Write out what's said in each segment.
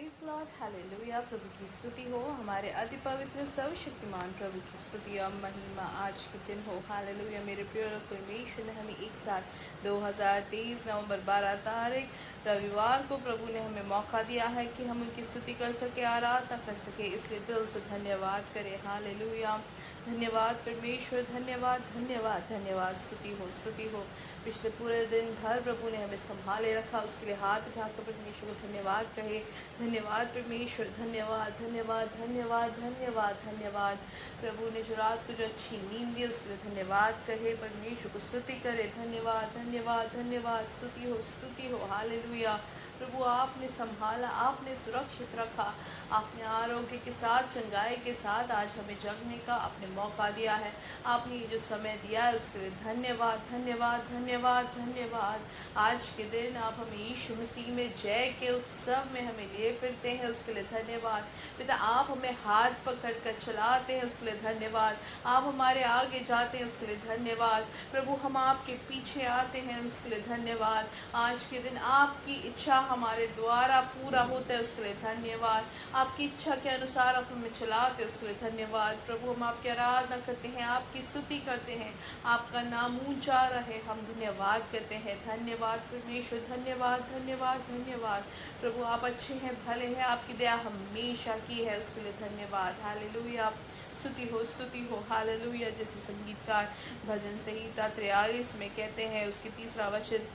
Praise Lord, hallelujah. प्रभु की स्तुति हो, हमारे अति पवित्र सर्वशक्तिमान प्रभु की स्तुति और महिमा आज के दिन हो। हालेलुया। मेरे प्रिय परमेश्वर ने हमें एक साथ 2023 नवंबर 12 तारीख रविवार को प्रभु ने हमें मौका दिया है कि हम उनकी स्तुति कर सके, आराधना कर सके, इसलिए दिल से धन्यवाद करें। हालेलुया। धन्यवाद परमेश्वर, धन्यवाद धन्यवाद धन्यवाद। स्तुति हो। पिछले पूरे दिन भर प्रभु ने हमें संभाले रखा, उसके लिए हाथ उठाकर परमेश्वर को धन्यवाद कहे। धन्यवाद परमेश्वर, धन्यवाद धन्यवाद धन्यवाद धन्यवाद धन्यवाद। प्रभु ने जो रात को जो अच्छी नींद दी उसके लिए धन्यवाद कहे, परमेश्वर को स्तुति करे। धन्यवाद धन्यवाद धन्यवाद। स्तुति हो। हालेलुया। प्रभु आपने संभाला, आपने सुरक्षित रखा, आपने आरोग्य के साथ, चंगाई के साथ आज हमें जगने का आपने मौका दिया है। आपने ये जो समय दिया है उसके लिए धन्यवाद धन्यवाद धन्यवाद धन्यवाद। आज के दिन आप हमें यीशु मसीह में जय के उत्सव में हमें लिए फिरते हैं, उसके लिए धन्यवाद। पिता आप हमें हाथ पकड़ कर चलाते हैं, उसके लिए धन्यवाद। आप हमारे आगे जाते हैं, उसके लिए धन्यवाद। प्रभु हम आपके पीछे आते हैं, उसके लिए धन्यवाद। आज के दिन आपकी इच्छा हमारे द्वारा पूरा होता है, उसके लिए धन्यवाद। आपकी इच्छा के अनुसार आप हमें चलाते, उसके लिए धन्यवाद। प्रभु हम आपकी आराधना करते हैं, आपकी स्तुति करते हैं, आपका नाम ऊंचा रहे, हम धन्यवाद करते हैं। धन्यवाद परमेश्वर, धन्यवाद धन्यवाद धन्यवाद। प्रभु आप अच्छे हैं, भले हैं, आपकी दया हमेशा की है, उसके लिए धन्यवाद। हालेलुया। स्तुति हो। हालेलुया। जैसे संगीतकार भजन संहिता 43 में कहते हैं, उसके 3रा वचन,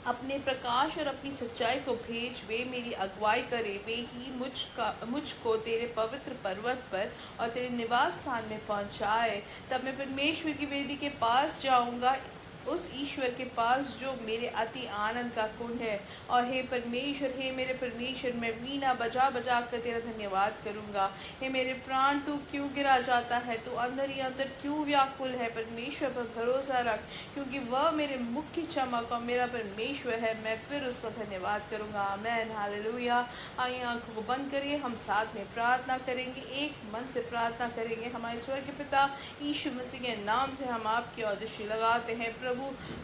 अपने प्रकाश और अपनी सच्चाई को भेज, वे मेरी अगुवाई करे, वे ही मुझको तेरे पवित्र पर्वत पर और तेरे निवास स्थान में पहुंचाए। तब मैं परमेश्वर की वेदी के पास जाऊंगा, उस ईश्वर के पास जो मेरे अति आनंद का कुंड है। और हे मेरे परमेश्वर, मैं वीणा बजा बजा कर तेरा धन्यवाद करूंगा। हे मेरे प्राण, तू क्यों गिरा जाता है, तू अंदर ही अंदर क्यों व्याकुल है। परमेश्वर पर भरोसा रख, क्योंकि वह मेरे मुख्य चमक और मेरा परमेश्वर है, मैं फिर उसका धन्यवाद करूंगा। आमेन। हालेलुया। आइए आंखों को बंद करिए, हम साथ में प्रार्थना करेंगे, एक मन से प्रार्थना करेंगे। हमारे स्वर्गीय पिता यीशु मसीह के नाम से हम आपकी ओर दृष्टि लगाते हैं। प्रभु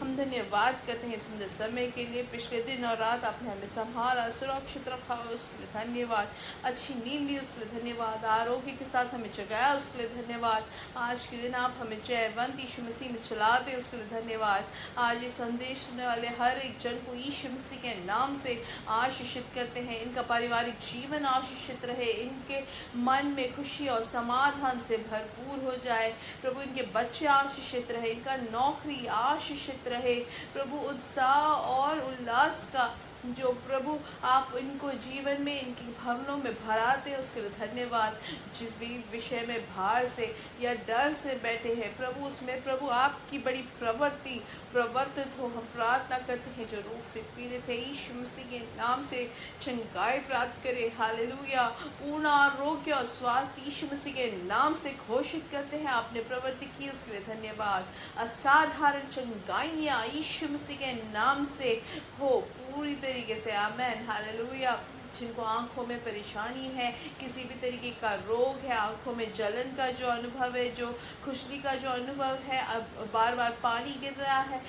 हम धन्यवाद करते हैं सुंदर समय के लिए। पिछले दिन और रात आपने हमें संभाला, सुरक्षित रखा, उसके लिए धन्यवाद। अच्छी नींद दी, उसके लिए धन्यवाद। आरोग्य के साथ हमें जगाया, उसके लिए धन्यवाद। आज के दिन आप हमें जयवंत यीशु मसीह में चलाते, उसके लिए धन्यवाद। आज ये संदेश सुनने वाले हर एक जन को यीशु मसीह के नाम से आशीषित करते हैं। इनका पारिवारिक जीवन आशीषित रहे, इनके मन में खुशी और समाधान से भरपूर हो जाए। प्रभु इनके बच्चे आशीषित रहे, इनका नौकरी आशीषित रहे। प्रभु उत्साह और उल्लास का जो प्रभु आप इनको जीवन में, इनके भवनों में भराते हैं, उसके लिए धन्यवाद। जिस भी विषय में भार से या डर से बैठे हैं प्रभु, उसमें प्रभु आपकी बड़ी प्रवर्तित हो। हम प्रार्थना करते हैं जो रोग से पीड़ित है, यीशु मसीह के नाम से चंगाई प्राप्त करे। हालेलुया। पूर्ण आरोग्य और स्वास्थ्य यीशु मसीह के नाम से घोषित करते हैं। आपने प्रवृत्ति की, उसके लिए धन्यवाद। असाधारण चंगाइयाँ यीशु मसीह के नाम से हो पूरी तरीके से। आमेन। हालेलुया। जिनको आंखों में परेशानी है, किसी भी तरीके का रोग है, आंखों में जलन का जो अनुभव है, जो खुजली का जो अनुभव है, अब बार बार पानी गिर रहा है,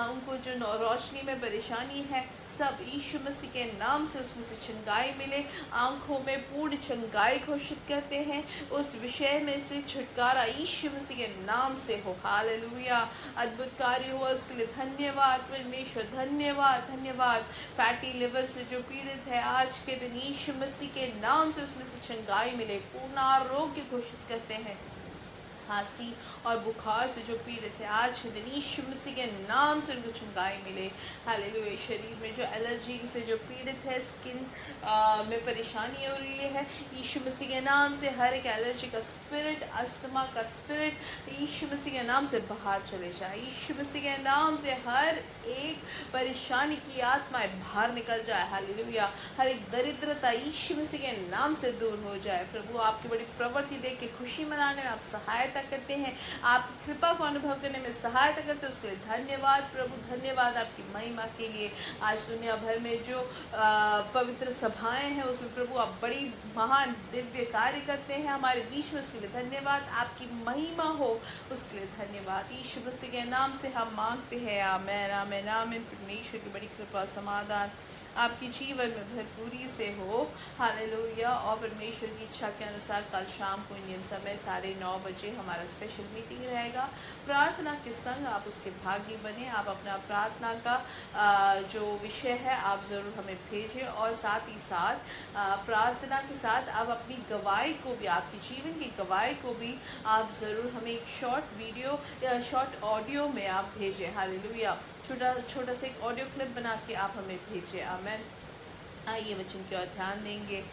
उनको जो रोशनी में परेशानी है, सब यीशु मसीह के नाम से उसमें से चंगाई मिले। आंखों में पूर्ण चंगाई घोषित करते हैं, उस विषय में से छुटकारा यीशु मसीह के नाम से हो। हालेलुया। अद्भुत कार्य हुआ, उसके लिए धन्यवाद परमेश्वर। धन्यवाद धन्यवाद। फैटी लिवर से जो पीड़ित है, आज के दिन यीशु मसीह के नाम से उसमें से चंगाई मिले। पूर्ण आरोग्य घोषित करते हैं। खांसी और बुखार से जो पीड़ित है, आज के दिन यीशु मसीह के नाम से उनको चंगाई मिले। हालेलुया। शरीर में जो एलर्जी से जो पीड़ित है, स्किन में परेशानी हो रही है, यीशु मसीह के नाम से हर एक एलर्जी का स्पिरिट, अस्थमा का स्पिरिट यीशु मसीह के नाम से बाहर चले जाए। यीशु मसीह के नाम से हर एक परेशानी की आत्माएं बाहर निकल जाए। हालेलुया। हर एक दरिद्रता यीशु मसीह के नाम से दूर हो जाए। प्रभु आपकी बड़ी प्रवृत्ति देख के खुशी मनाने में आप सहायता करते हैं, आपकी कृपा को अनुभव करने में सहायता करते हैं, उसके लिए धन्यवाद प्रभु। धन्यवाद आपकी महिमा के लिए। आज दुनिया भर में जो पवित्र सभाएं हैं, उसमें प्रभु आप बड़ी महान दिव्य कार्य करते हैं हमारे बीच में, उसके लिए धन्यवाद। आपकी महिमा हो, उसके लिए धन्यवाद। यीशु मसीह के नाम से हम मांगते हैं। आमेन आमेन आमेन। परमेश्वर की बड़ी कृपा, समाधान आपके जीवन में भरपूरी से हो। हालेलुया। और परमेश्वर की इच्छा के अनुसार कल शाम को इंडियन समय 9:30 बजे हमारा स्पेशल मीटिंग रहेगा। प्रार्थना के संग आप उसके भागी बने। आप अपना प्रार्थना का जो विषय है आप ज़रूर हमें भेजें, और साथ ही साथ प्रार्थना के साथ आप अपनी गवाही को भी, आपके जीवन की गवाही को भी आप ज़रूर हमें एक शॉर्ट वीडियो या शॉर्ट ऑडियो में आप भेजें। हालेलुया। छोटा सा एक ऑडियो क्लिप बना के आप हमें भेजें। आमेन। आइए वचन की ओर ध्यान देंगे।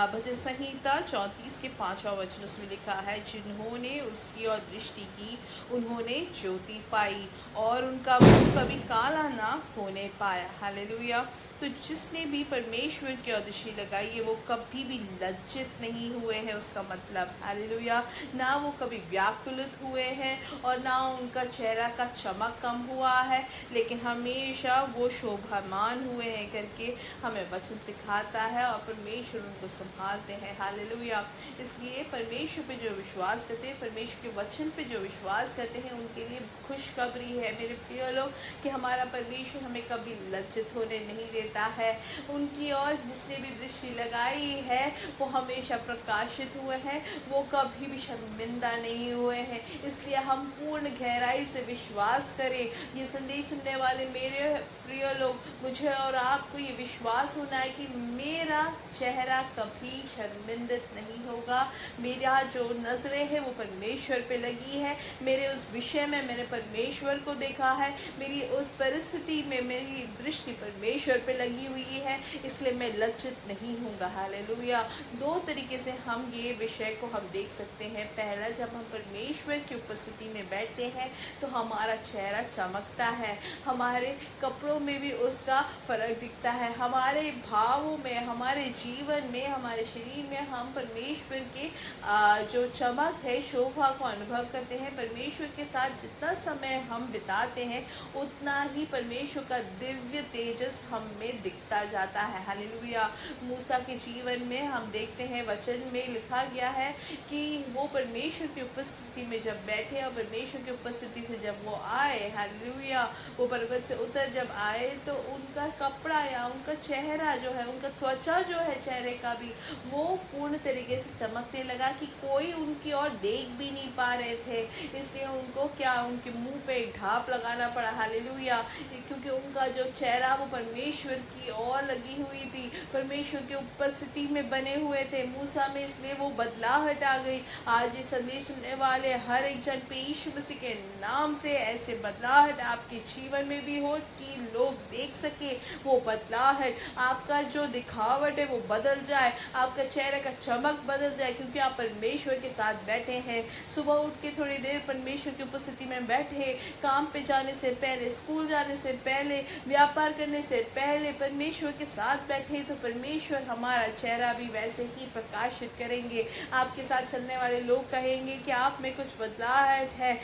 भजन संहिता 34 के 5वां वचन उसमें लिखा है, जिन्होंने उसकी ओर दृष्टि की उन्होंने ज्योति पाई और उनका मुंह कभी काला ना होने पाया। हालेलुया। तो जिसने भी परमेश्वर की ओर दृष्टि लगाई है वो कभी भी लज्जित नहीं हुए हैं, उसका मतलब। हालेलुया। ना वो कभी व्याकुलित हुए हैं और ना उनका चेहरा का चमक कम हुआ है, लेकिन हमेशा वो शोभामान हुए हैं करके हमें वचन सिखाता है, और परमेश्वर उनको संभालते हैं। हालेलुया। इसलिए परमेश्वर पे जो विश्वास करते हैं, परमेश्वर के वचन पे जो विश्वास करते हैं, उनके लिए खुशखबरी है मेरे प्रिय लोग, कि हमारा परमेश्वर हमें कभी लज्जित होने नहीं देता है। उनकी ओर जिसने भी दृष्टि लगाई है वो हमेशा प्रकाशित हुए हैं, वो कभी भी शर्मिंदा नहीं हुए हैं। इसलिए हम पूर्ण गहराई से विश्वास करें। ये संदेश सुनने वाले मेरे प्रिय लोग, मुझे और आपको ये विश्वास होना है कि मेरा चेहरा कभी शर्मिंदित नहीं होगा। मेरा जो नजरें हैं वो परमेश्वर पे लगी है। मेरे उस विषय में मैंने परमेश्वर को देखा है। मेरी उस परिस्थिति में मेरी दृष्टि परमेश्वर पे लगी हुई है, इसलिए मैं लज्जित नहीं हूँगा। हालेलुया। दो तरीके से हम ये विषय को हम देख सकते हैं। पहला, जब हम परमेश्वर की उपस्थिति में बैठते हैं तो हमारा चेहरा चमकता है, हमारे कपड़ों में भी उसका फर्क दिखता है, हमारे भावों में, हमारे जीवन में, हमारे शरीर में हम परमेश्वर के जो चमक है, शोभा को अनुभव करते हैं। परमेश्वर के साथ जितना समय हम बिताते हैं उतना ही परमेश्वर का दिव्य तेजस हम में दिखता जाता है। हालेलुया। मूसा के जीवन में हम देखते हैं, वचन में लिखा गया है कि वो परमेश्वर की उपस्थिति में जब बैठे और परमेश्वर की उपस्थिति से जब वो आए, हालेलुया, वो पर्वत से उतर जब आए तो उनका कपड़ा या उनका चेहरा जो है, उनका त्वचा जो है चेहरे का भी, वो पूर्ण तरीके से चमकने लगा कि कोई उनकी ओर देख भी नहीं पा रहे थे। इसलिए उनको क्या, उनके मुंह पे एक ढाप लगाना पड़ा। हालेलुया। क्योंकि उनका जो चेहरा वो परमेश्वर की ओर लगी हुई थी, परमेश्वर की उपस्थिति में बने हुए थे मूसा में, इसलिए वो बदलाहट आ गई। आज ये संदेश सुनने वाले हर एक जन पे यीशु मसीह के नाम से ऐसे बदलाहट आपके जीवन में भी हो कि लोग देख सके वो बदलाहट। आपका जो दिखावट है वो बदल जाए, आपका चेहरे का चमक बदल जाए, क्योंकि आप परमेश्वर के साथ बैठे हैं। सुबह उठ के थोड़ी देर परमेश्वर की उपस्थिति में बैठे, काम पे जाने से पहले, स्कूल जाने से पहले, व्यापार करने से पहले परमेश्वर के साथ बैठे तो परमेश्वर हमारा चेहरा भी वैसे ही प्रकाशित करेंगे। आपके साथ चलने वाले लोग कहेंगे कि आप में कुछ बदलाहट है,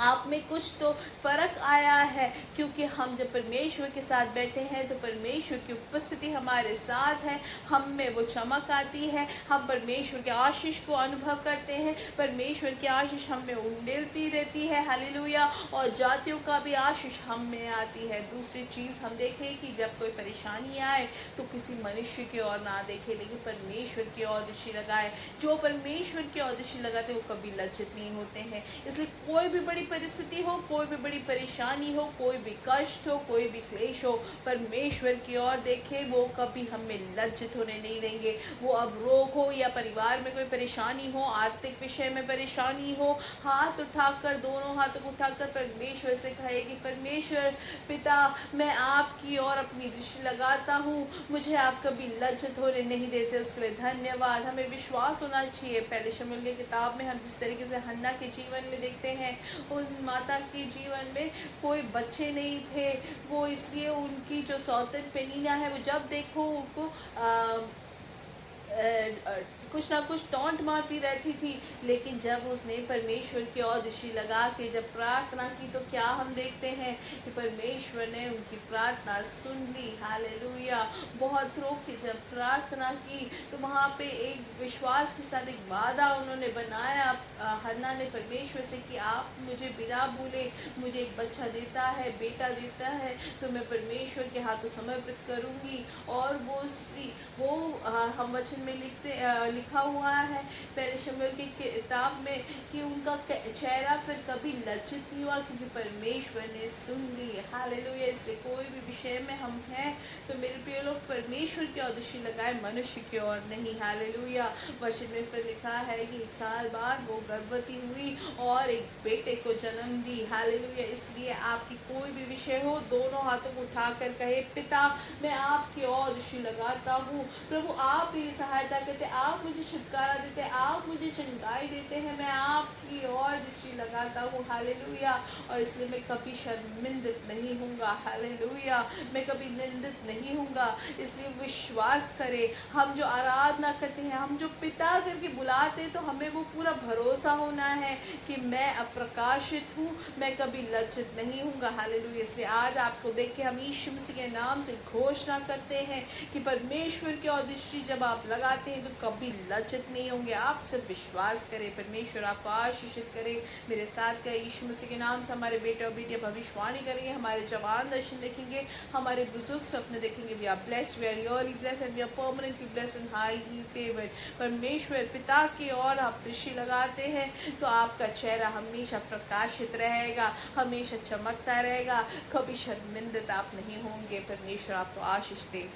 आप में कुछ तो फर्क आया है, क्योंकि हम जब परमेश्वर के साथ बैठे हैं तो परमेश्वर की उपस्थिति हमारे साथ है, हम में वो चमक आती है, हम परमेश्वर के आशीष को अनुभव करते हैं, परमेश्वर की आशीष हम में उंडेलती रहती है। हालेलुया। और जातियों का भी आशीष हम में आती है। दूसरी चीज हम देखें कि जब कोई परेशानी आए तो किसी मनुष्य की ओर ना देखे, लेकिन परमेश्वर की ओर दृष्टि लगाए। जो परमेश्वर की ओर दृष्टि लगाते वो कभी लज्जित नहीं होते हैं। इसलिए कोई भी बड़ी परिस्थिति हो, कोई भी बड़ी परेशानी हो, कोई भी कष्ट हो, कोई भी क्लेश हो, परमेश्वर की ओर देखे, वो कभी हमें लज्जित होने नहीं देंगे। वो अब रोग हो या परिवार में कोई परेशानी हो, आर्थिक विषय में परेशानी हो, हाथ उठाकर, दोनों हाथों को उठाकर परमेश्वर से कहे कि परमेश्वर पिता, मैं आपकी ओर अपनी दृष्टि लगाता हूँ, मुझे आप कभी लज्जित होने नहीं देते, उसके लिए धन्यवाद। हमें विश्वास होना चाहिए। पहले शमूएल की किताब में हम जिस तरीके से हन्ना के जीवन में देखते हैं, उस माता के जीवन में कोई बच्चे नहीं थे, वो इसलिए उनकी जो सौतन पेनीना है, वो जब देखो उनको कुछ ना कुछ टॉन्ट मारती रहती थी, लेकिन जब उसने परमेश्वर की ओर दृष्टि लगा के जब प्रार्थना की तो क्या हम देखते हैं कि परमेश्वर ने उनकी प्रार्थना सुन ली। हालेलुया। बहुत रो के जब प्रार्थना की तो वहाँ पे एक विश्वास के साथ एक वादा उन्होंने बनाया हन्ना ने परमेश्वर से कि आप मुझे बिना भूले मुझे एक बच्चा देता है, बेटा देता है, तो मैं परमेश्वर के हाथों समर्पित करूँगी। और वो हम वचन में लिखा हुआ है पहले शमूएल की किताब में कि उनका चेहरा फिर कभी लज्जित नहीं हुआ, क्योंकि परमेश्वर ने सुन ली। हालेलुया। इसलिए कोई भी विषय में हम हैं तो मेरे प्रिय लोग परमेश्वर की ओर दृष्टि लगाए, मनुष्य की ओर नहीं। हालेलुया। वचन में फिर लिखा है कि 1 साल बाद वो गर्भवती हुई और एक बेटे को जन्म दी। हालेलुया। इसलिए आपकी कोई भी विषय हो, दोनों हाथों को उठाकर कहे, पिता मैं आपकी ओर दृष्टि लगाता हूँ। प्रभु आप मेरी सहायता करते, आप मुझे छुटकारा देते, आप मुझे चंगाई देते हैं, मैं आपकी ओर दृष्टि लगाता हूँ। हालेलुया। और इसलिए मैं कभी शर्मिंदित नहीं होऊंगा। हालेलुया। मैं कभी निंदित नहीं होऊंगा। इसलिए विश्वास करें, हम जो आराधना करते हैं, हम जो पिता करके बुलाते हैं, तो हमें वो पूरा भरोसा होना है कि मैं अप्रकाशित हूँ, मैं कभी लज्जित नहीं होऊंगा। हालेलुया। इसलिए आज आपको देख के हम यीशु मसीह के नाम से घोषणा करते हैं कि परमेश्वर की ओर दृष्टि जब आप लगाते हैं तो कभी लज्जित नहीं होंगे। आप सिर्फ विश्वास करें, परमेश्वर आपको आशीषित करे। मेरे साथ का यीशु मसीह के नाम से हमारे बेटे और बेटियां भविष्यवाणी करेंगे, हमारे जवान दर्शन देखेंगे, हमारे बुजुर्ग सपने देखेंगे। We are blessed, we are really blessed and we are permanently blessed and highly favoured. परमेश्वर पिता की ओर आप दृष्टि लगाते हैं तो आपका चेहरा हमेशा प्रकाशित रहेगा, हमेशा चमकता रहेगा, कभी शर्मिंदित आप नहीं होंगे। परमेश्वर आपको आशीष दे।